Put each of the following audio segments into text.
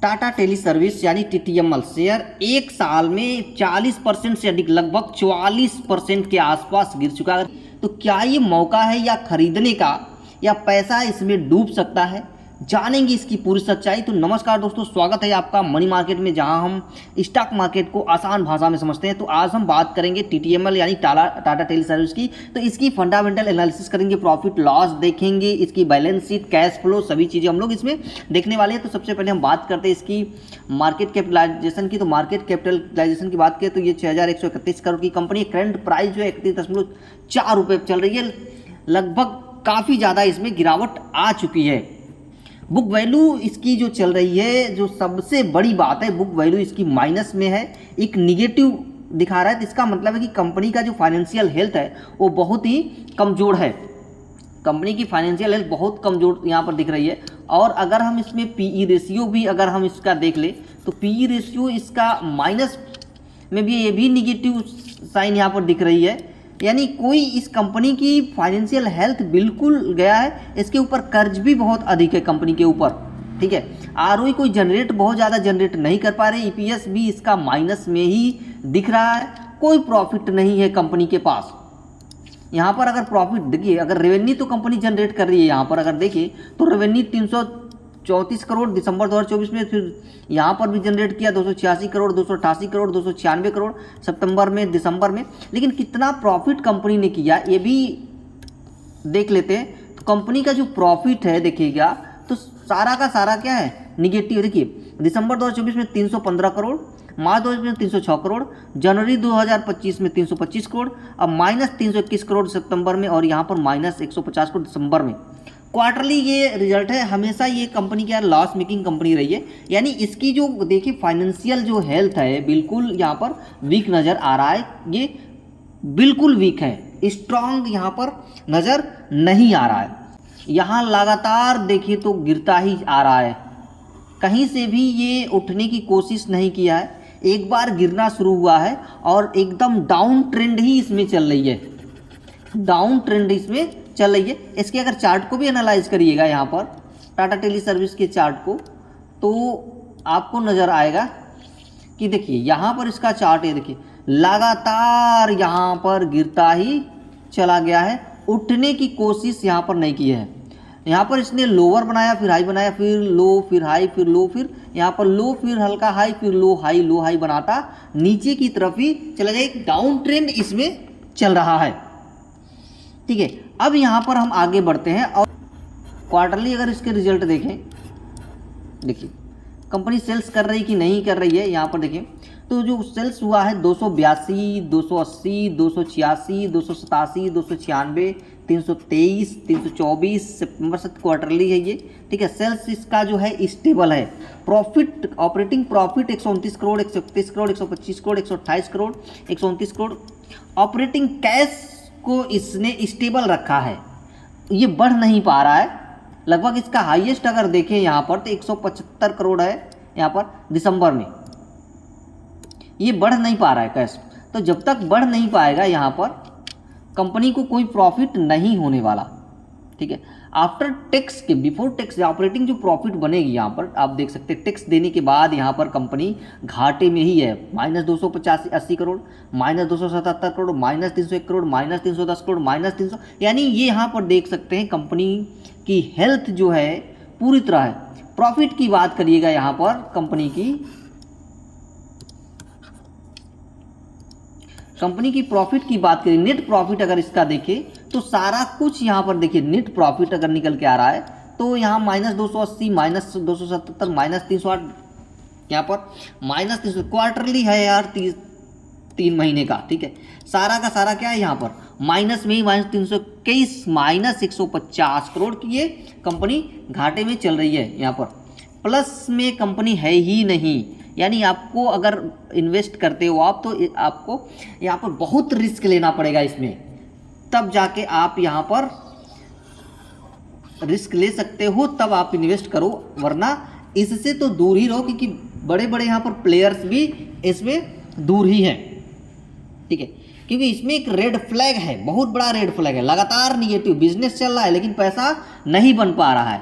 Tata tele service यानी TTML share एक साल में 40% से अधिक, लगभग 44% के आसपास गिर चुका है। तो क्या ये मौका है या खरीदने का, या पैसा इसमें डूब सकता है? जानेंगे इसकी पूरी सच्चाई। तो नमस्कार दोस्तों, स्वागत है आपका मनी मार्केट में, जहां हम स्टॉक मार्केट को आसान भाषा में समझते हैं। तो आज हम बात करेंगे टीटीएमएल यानी टाटा टेली सर्विस की। तो इसकी फंडामेंटल एनालिसिस करेंगे, प्रॉफिट लॉस देखेंगे, इसकी बैलेंस शीट, कैश फ्लो, सभी चीज़ें हम लोग इसमें देखने वाले हैं। तो सबसे पहले हम बात करते हैं इसकी मार्केट कैपिटलाइजेशन की। तो मार्केट कैपिटलाइजेशन की बात करें तो ये 6131 करोड़ की कंपनी, करंट प्राइस जो है 31.4 रुपये चल रही है। लगभग काफ़ी ज़्यादा इसमें गिरावट आ चुकी है। बुक वैल्यू इसकी जो चल रही है, जो सबसे बड़ी बात है, बुक वैल्यू इसकी माइनस में है, एक निगेटिव दिखा रहा है। तो इसका मतलब है कि कंपनी का जो फाइनेंशियल हेल्थ है वो बहुत ही कमज़ोर है। कंपनी की फाइनेंशियल हेल्थ बहुत कमज़ोर यहाँ पर दिख रही है। और अगर हम इसमें पीई रेशियो भी अगर हम इसका देख ले तो पीई रेशियो इसका माइनस में भी, ये भी निगेटिव साइन यहाँ पर दिख रही है। यानी कोई इस कंपनी की फाइनेंशियल हेल्थ बिल्कुल गया है। इसके ऊपर कर्ज भी बहुत अधिक है कंपनी के ऊपर, ठीक है। आरओई कोई जनरेट बहुत ज़्यादा जनरेट नहीं कर पा रहे। ईपीएस भी इसका माइनस में ही दिख रहा है। कोई प्रॉफिट नहीं है कंपनी के पास। यहाँ पर अगर प्रॉफिट देखिए, अगर रेवेन्यू तो कंपनी जनरेट कर रही है, यहाँ पर अगर देखिए तो रेवेन्यू 334 करोड़ दिसंबर 2024 में, फिर यहाँ पर भी जनरेट किया 286 करोड़, 288 करोड़, 296 करोड़ सितंबर में, दिसंबर में। लेकिन कितना प्रॉफिट कंपनी ने किया ये भी देख लेते हैं। तो कंपनी का जो प्रॉफिट है देखिएगा तो सारा का सारा क्या है, निगेटिव। देखिए दिसंबर 2024 में 315 करोड़, मार्च 2020 में 306 करोड़, जनवरी 2025 में 325 करोड़, अब माइनस 321 करोड़ सितंबर में, और यहाँ पर माइनस 150 करोड़ दिसंबर में। क्वार्टरली ये रिजल्ट है। हमेशा ये कंपनी क्या लॉस मेकिंग कंपनी रही है। यानी इसकी जो देखिए फाइनेंशियल जो हेल्थ है बिल्कुल यहाँ पर वीक नज़र आ रहा है। ये बिल्कुल वीक है, स्ट्रांग यहाँ पर नज़र नहीं आ रहा है। यहाँ लगातार देखिए तो गिरता ही आ रहा है, कहीं से भी ये उठने की कोशिश नहीं किया है। एक बार गिरना शुरू हुआ है और एकदम डाउन ट्रेंड ही इसमें चल रही है, डाउन ट्रेंड इसमें चल रही है। इसके अगर चार्ट को भी एनालाइज करिएगा यहाँ पर टाटा टेली सर्विस के चार्ट को, तो आपको नज़र आएगा कि देखिए यहाँ पर इसका चार्ट है, देखिए लगातार यहाँ पर गिरता ही चला गया है, उठने की कोशिश यहाँ पर नहीं की है। यहाँ पर इसने लोअर बनाया, फिर हाई बनाया, फिर लो, फिर हाई, फिर लो, फिर यहाँ पर लो, फिर हल्का हाई, फिर लो हाई, लो हाई बनाता नीचे की तरफ ही चला गया। एक डाउन ट्रेंड इसमें चल रहा है, ठीक है। अब यहाँ पर हम आगे बढ़ते हैं और क्वार्टरली अगर इसके रिजल्ट देखें, देखिए कंपनी सेल्स कर रही कि नहीं कर रही है। यहाँ पर देखिए तो जो सेल्स हुआ है 282, 280, 286, 287, 296, 323, 324 सितंबर से क्वार्टरली है ये, ठीक है। सेल्स इसका जो है स्टेबल है। Profit, operating profit 129 crore, 131 crore, 125 crore, 128 crore, 129 crore. Operating cash को इसने स्टेबल रखा है, ये बढ़ नहीं पा रहा है। लगभग इसका हाईएस्ट अगर देखें यहाँ पर तो 175 करोड़ है यहाँ पर दिसंबर में। ये बढ़ नहीं पा रहा है कैश। तो जब तक बढ़ नहीं पाएगा यहाँ पर कंपनी को कोई प्रॉफिट नहीं होने वाला, ठीक है। आफ्टर टैक्स के, बिफोर टैक्स ऑपरेटिंग जो प्रॉफिट बनेगी यहाँ पर आप देख सकते हैं, टैक्स देने के बाद यहाँ पर कंपनी घाटे में ही है। Minus 285 crore, minus 277 crore, minus 301 crore, minus 310 crore, minus 300। यानी ये यहाँ पर देख सकते हैं कंपनी की हेल्थ जो है पूरी तरह है। प्रॉफिट की बात करिएगा यहाँ पर कंपनी की प्रॉफिट की बात करें, नेट प्रॉफिट अगर इसका देखें तो सारा कुछ यहाँ पर देखिए नेट प्रॉफिट अगर निकल के आ रहा है तो यहाँ माइनस 280, माइनस 277, माइनस 308, यहाँ पर माइनस 300। क्वार्टरली है यार 3 महीने का, ठीक है। सारा का सारा क्या है यहाँ पर माइनस में ही, माइनस 321, माइनस 150 करोड़ की ये कंपनी घाटे में चल रही है। यहाँ पर प्लस में कंपनी है ही नहीं। यानी आपको अगर इन्वेस्ट करते हो आप, तो आपको यहाँ पर बहुत रिस्क लेना पड़ेगा इसमें, तब जाके आप यहाँ पर रिस्क ले सकते हो, तब आप इन्वेस्ट करो, वरना इससे तो दूर ही रहो, क्योंकि बड़े बड़े यहाँ पर प्लेयर्स भी इसमें दूर ही हैं, ठीक है। क्योंकि इसमें एक रेड फ्लैग है, बहुत बड़ा रेड फ्लैग है। लगातार निगेटिव बिजनेस चल रहा है लेकिन पैसा नहीं बन पा रहा है।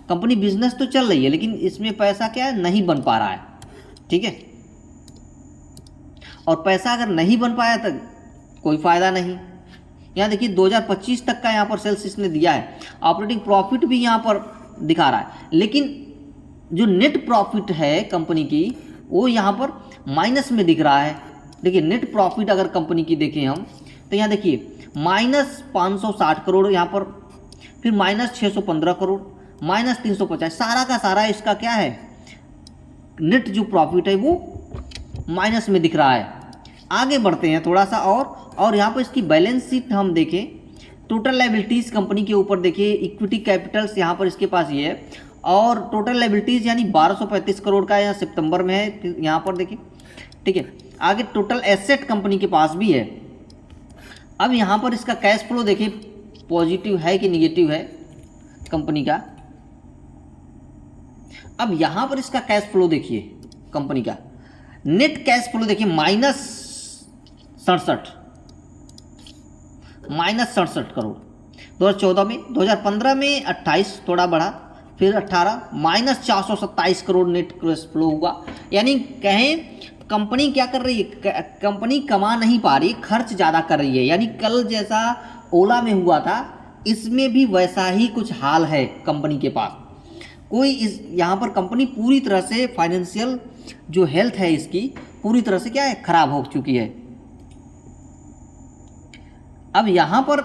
कंपनी बिजनेस तो चल रही है लेकिन इसमें पैसा क्या है, नहीं बन पा रहा है। ठीक है, और पैसा अगर नहीं बन पाया तो कोई फ़ायदा नहीं। यहाँ देखिए 2025 तक का यहाँ पर सेल्स इसने दिया है, ऑपरेटिंग प्रॉफिट भी यहाँ पर दिखा रहा है, लेकिन जो नेट प्रॉफिट है कंपनी की वो यहाँ पर माइनस में दिख रहा है। देखिए नेट प्रॉफिट अगर कंपनी की देखें हम तो यहाँ देखिए माइनस 560 करोड़ यहाँ पर, फिर माइनस 615 करोड़, माइनस 350, सारा का सारा इसका क्या है, नेट जो प्रॉफिट है वो माइनस में दिख रहा है। आगे बढ़ते हैं थोड़ा सा और यहाँ पर इसकी बैलेंस शीट हम देखें, टोटल लायबिलिटीज़ कंपनी के ऊपर देखिए, इक्विटी कैपिटल्स यहाँ पर इसके पास ये है, और टोटल लायबिलिटीज़ यानी 1235 करोड़ का यहाँ सितंबर में है, यहाँ पर देखिए। ठीक है, आगे टोटल एसेट कंपनी के पास भी है। अब यहाँ पर इसका कैश फ्लो देखिए पॉजिटिव है कि निगेटिव है कंपनी का। अब यहाँ पर इसका कैश फ्लो देखिए कंपनी का, नेट कैश फ्लो देखिए -67 करोड़ 2014 में, 2015 में 28 थोड़ा बढ़ा, फिर 18 -427 करोड़ नेट कैश फ्लो हुआ। यानी कहें कंपनी क्या कर रही है, कंपनी कमा नहीं पा रही, खर्च ज़्यादा कर रही है। यानी कल जैसा ओला में हुआ था इसमें भी वैसा ही कुछ हाल है कंपनी के पास। कोई इस यहाँ पर कंपनी पूरी तरह से फाइनेंशियल जो हेल्थ है इसकी पूरी तरह से क्या है, खराब हो चुकी है। अब यहाँ पर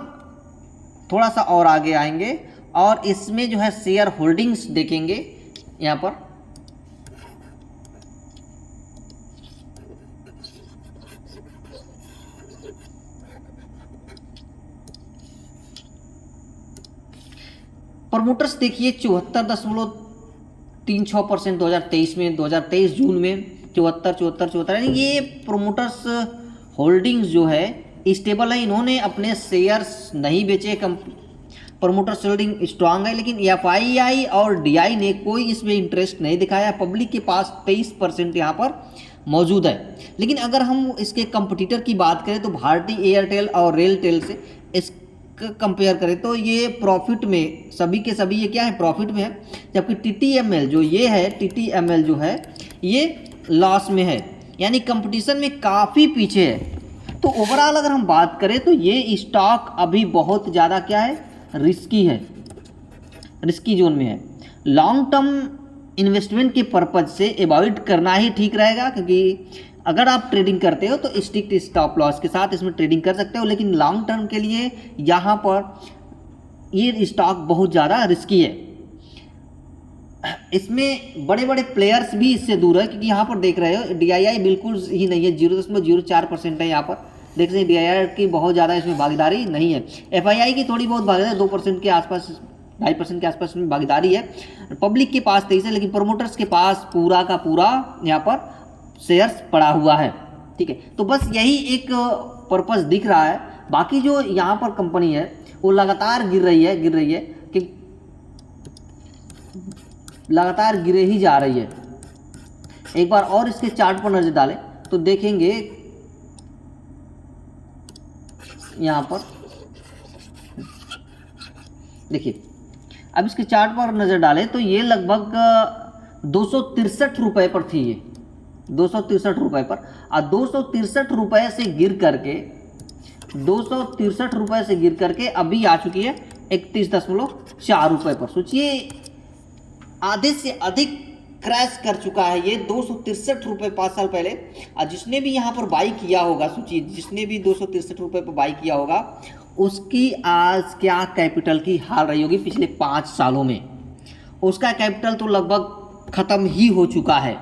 थोड़ा सा और आगे आएंगे और इसमें जो है शेयर होल्डिंग्स देखेंगे। यहाँ पर प्रमोटर्स देखिए 74.36% 2023 में, 2023 जून में 74, यानी ये प्रमोटर्स होल्डिंग्स जो है स्टेबल है। इन्होंने अपने शेयर्स नहीं बेचे, प्रमोटर्स होल्डिंग स्ट्रांग है, लेकिन एफआईआई और डीआई ने कोई इसमें इंटरेस्ट नहीं दिखाया। पब्लिक के पास 23% यहाँ पर मौजूद है। लेकिन अगर हम इसके कंपटीटर की बात करें तो भारती एयरटेल और रेलटेल से इस कंपेयर करें तो ये प्रॉफिट में सभी के सभी ये क्या है, प्रॉफिट में है, जबकि टीटीएमएल जो ये है, टीटीएमएल जो है ये लॉस में है, यानी कंपटीशन में काफ़ी पीछे है। तो ओवरऑल अगर हम बात करें तो ये स्टॉक अभी बहुत ज़्यादा क्या है, रिस्की है, रिस्की जोन में है। लॉन्ग टर्म इन्वेस्टमेंट के पर्पज से अवॉइड करना ही ठीक रहेगा, क्योंकि अगर आप ट्रेडिंग करते हो तो स्ट्रिक्ट स्टॉप लॉस के साथ इसमें ट्रेडिंग कर सकते हो, लेकिन लॉन्ग टर्म के लिए यहाँ पर ये स्टॉक बहुत ज़्यादा रिस्की है। इसमें बड़े बड़े प्लेयर्स भी इससे दूर है, क्योंकि यहाँ पर देख रहे हो डीआईआई बिल्कुल ही नहीं है, 0.04% है। यहाँ पर देख सकते हैं डीआईआई की बहुत ज़्यादा इसमें भागीदारी नहीं है। एफआईआई की थोड़ी बहुत भागीदारी 2% के आसपास, 2.5% के आसपास में भागीदारी है। पब्लिक के पास 23 है, लेकिन प्रमोटर्स के पास पूरा का पूरा यहाँ पर शेयर्स पड़ा हुआ है। ठीक है, तो बस यही एक पर्पस दिख रहा है। बाकी जो यहाँ पर कंपनी है वो लगातार गिर रही है कि लगातार गिरे ही जा रही है। एक बार और इसके चार्ट पर नजर डालें तो देखेंगे यहाँ पर देखिए, अब इसके चार्ट पर नजर डालें तो ये लगभग 263 रुपये पर थी, ये 263 रुपये पर, और 263 रुपये से गिर करके 263 रुपये से गिर करके अभी आ चुकी है 31.4 रुपये पर। सोचिए आधे से अधिक क्रैश कर चुका है ये 263 रुपये 5 साल पहले। और जिसने भी यहाँ पर बाई किया होगा, सोचिए जिसने भी 263 रुपये पर बाई किया होगा उसकी आज क्या कैपिटल की हाल रही होगी पिछले 5 सालों में। उसका कैपिटल तो लगभग ख़त्म ही हो चुका है,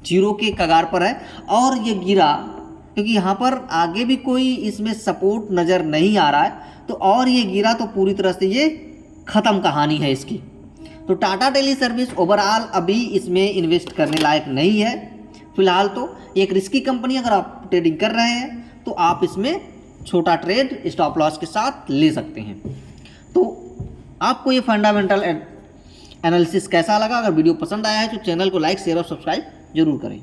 जीरो के कगार पर है। और ये गिरा क्योंकि यहाँ पर आगे भी कोई इसमें सपोर्ट नज़र नहीं आ रहा है, तो और ये गिरा तो पूरी तरह से ये ख़त्म कहानी है इसकी। तो टाटा टेली सर्विस ओवरऑल अभी इसमें इन्वेस्ट करने लायक नहीं है फिलहाल। तो एक रिस्की कंपनी, अगर आप ट्रेडिंग कर रहे हैं तो आप इसमें छोटा ट्रेड स्टॉप लॉस के साथ ले सकते हैं। तो आपको ये फंडामेंटल एनालिसिस कैसा लगा? अगर वीडियो पसंद आया है तो चैनल को लाइक, शेयर और सब्सक्राइब जरूर करें।